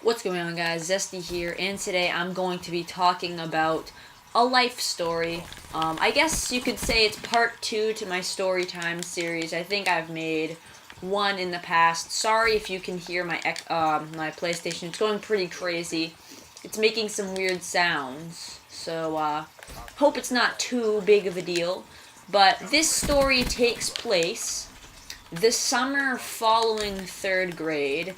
What's going on, guys? Zesty here, and today I'm going to be talking about a life story. I guess you could say it's part 2 to my story time series. I think I've made one in the past. Sorry if you can hear my PlayStation. It's going pretty crazy. It's making some weird sounds, so hope it's not too big of a deal. But this story takes place the summer following 3rd grade.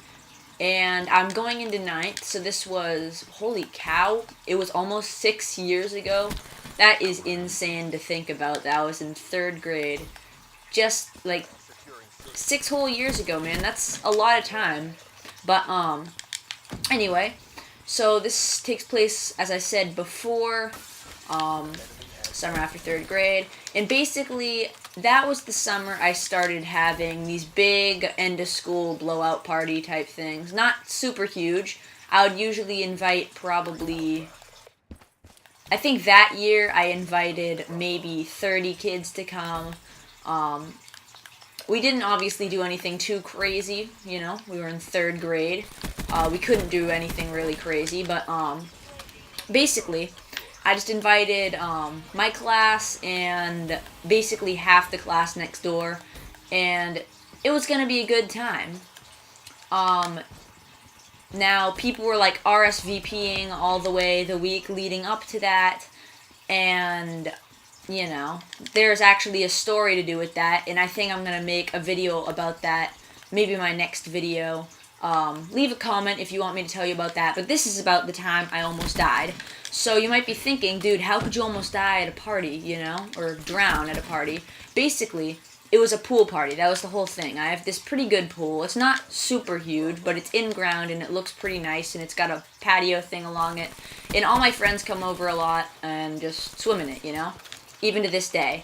And I'm going into 9th, so this was, holy cow, it was almost 6 years ago. That is insane to think about. That was in 3rd grade. Just, like, 6 whole years ago, man. That's a lot of time. But, anyway, so this takes place, as I said before, summer after 3rd grade. And basically, that was the summer I started having these big end-of-school blowout party type things. Not super huge. I would usually invite probably... I think that year I invited maybe 30 kids to come. We didn't obviously do anything too crazy, you know. We were in 3rd grade. We couldn't do anything really crazy, but basically... I just invited my class and basically half the class next door, and it was going to be a good time. Now, people were like RSVPing all the way the week leading up to that, and, you know, there's actually a story to do with that, and I think I'm going to make a video about that, maybe my next video. Leave a comment if you want me to tell you about that, but this is about the time I almost died. So you might be thinking, dude, how could you almost die at a party, you know, or drown at a party? Basically, it was a pool party. That was the whole thing. I have this pretty good pool. It's not super huge, but it's in ground and it looks pretty nice, and it's got a patio thing along it. And all my friends come over a lot and just swim in it, you know, even to this day.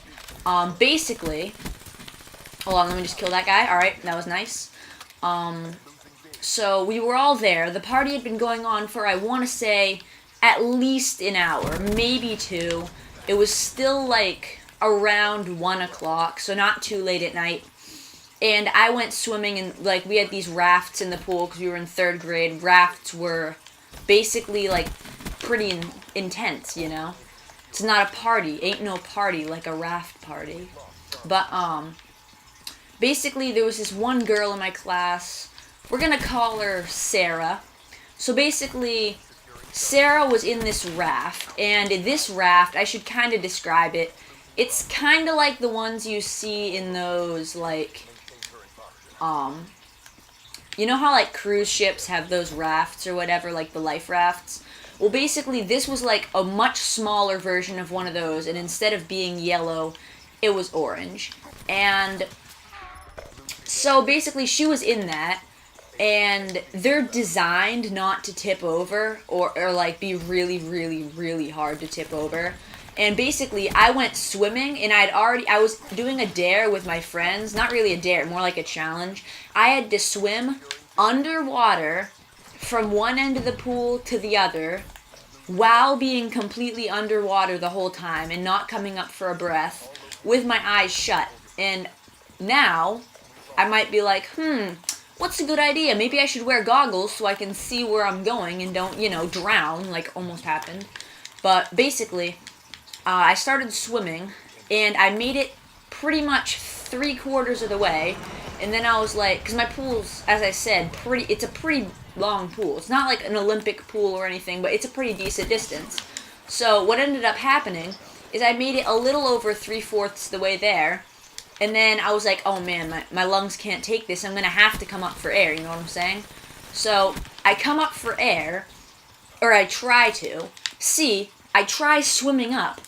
Basically, hold on, let me just kill that guy. All right, that was nice. So we were all there. The party had been going on for, I want to say, at least an hour, maybe 2. It was still like around 1 o'clock, so not too late at night. And I went swimming, and like we had these rafts in the pool because we were in 3rd grade. Rafts were basically like pretty intense, you know. It's not a party. Ain't no party like a raft party. But basically there was this one girl in my class. We're gonna call her Sarah. So basically, Sarah was in this raft, and in this raft, I should kind of describe it. It's kind of like the ones you see in those, like, you know how, like, cruise ships have those rafts or whatever, like the life rafts? Well, basically, this was, like, a much smaller version of one of those, and instead of being yellow, it was orange. And so, basically, she was in that. And they're designed not to tip over or like be really, really, really hard to tip over. And basically, I went swimming, and I was doing a dare with my friends. Not really a dare, more like a challenge. I had to swim underwater from one end of the pool to the other while being completely underwater the whole time and not coming up for a breath with my eyes shut. And now, I might be like, what's a good idea? Maybe I should wear goggles so I can see where I'm going and don't, you know, drown like almost happened. But basically, I started swimming, and I made it pretty much 3/4 of the way. And then I was like, because my pool's, as I said, it's a pretty long pool. It's not like an Olympic pool or anything, but it's a pretty decent distance. So what ended up happening is I made it a little over 3/4 the way there. And then I was like, oh man, my lungs can't take this. I'm going to have to come up for air, you know what I'm saying? So I come up for air, or I try to. I try swimming up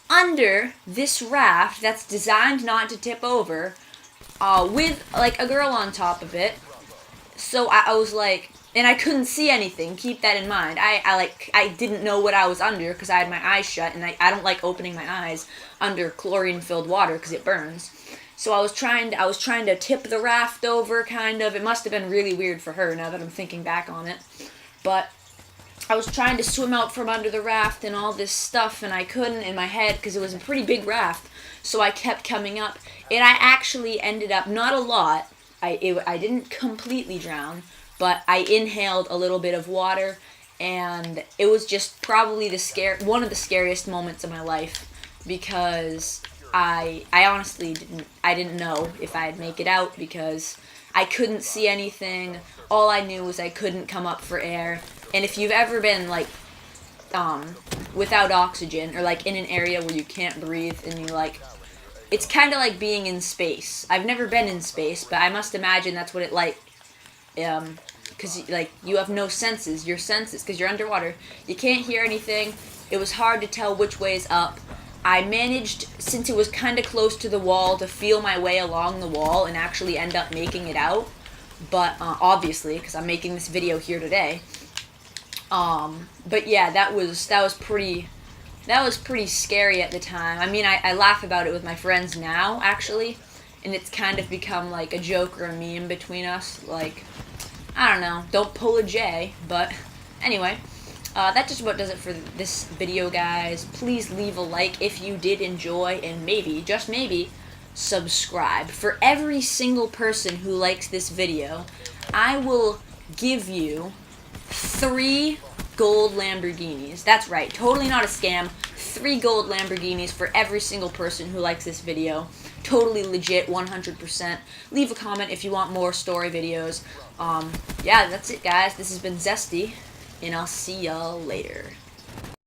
under this raft that's designed not to tip over, with like a girl on top of it. So I was like, and I couldn't see anything, keep that in mind. I didn't know what I was under because I had my eyes shut, and I don't like opening my eyes under chlorine-filled water because it burns. So I was trying to tip the raft over, kind of. It must have been really weird for her now that I'm thinking back on it. But I was trying to swim out from under the raft and all this stuff, and I couldn't in my head because it was a pretty big raft. So I kept coming up, and I actually ended up, not a lot, I didn't completely drown, but I inhaled a little bit of water, and it was just probably one of the scariest moments of my life, because I honestly didn't know if I'd make it out, because I couldn't see anything. All I knew was I couldn't come up for air. And if you've ever been like without oxygen, or like in an area where you can't breathe, and you like, it's kind of like being in space. I've never been in space, but I must imagine that's what it like. Because like you have no senses, because you're underwater. You can't hear anything. It was hard to tell which way is up. I managed, since it was kind of close to the wall, to feel my way along the wall and actually end up making it out. But obviously, because I'm making this video here today. But yeah, that was pretty scary at the time. I mean, I laugh about it with my friends now, actually, and it's kind of become like a joke or a meme between us. Like, I don't know, don't pull a J, but anyway. That just about does it for this video, guys. Please leave a like if you did enjoy, and maybe, just maybe, subscribe. For every single person who likes this video, I will give you 3 gold Lamborghinis. That's right, totally not a scam. 3 gold Lamborghinis for every single person who likes this video. Totally legit, 100%. Leave a comment if you want more story videos. Yeah, that's it, guys. This has been Zesty, and I'll see y'all later.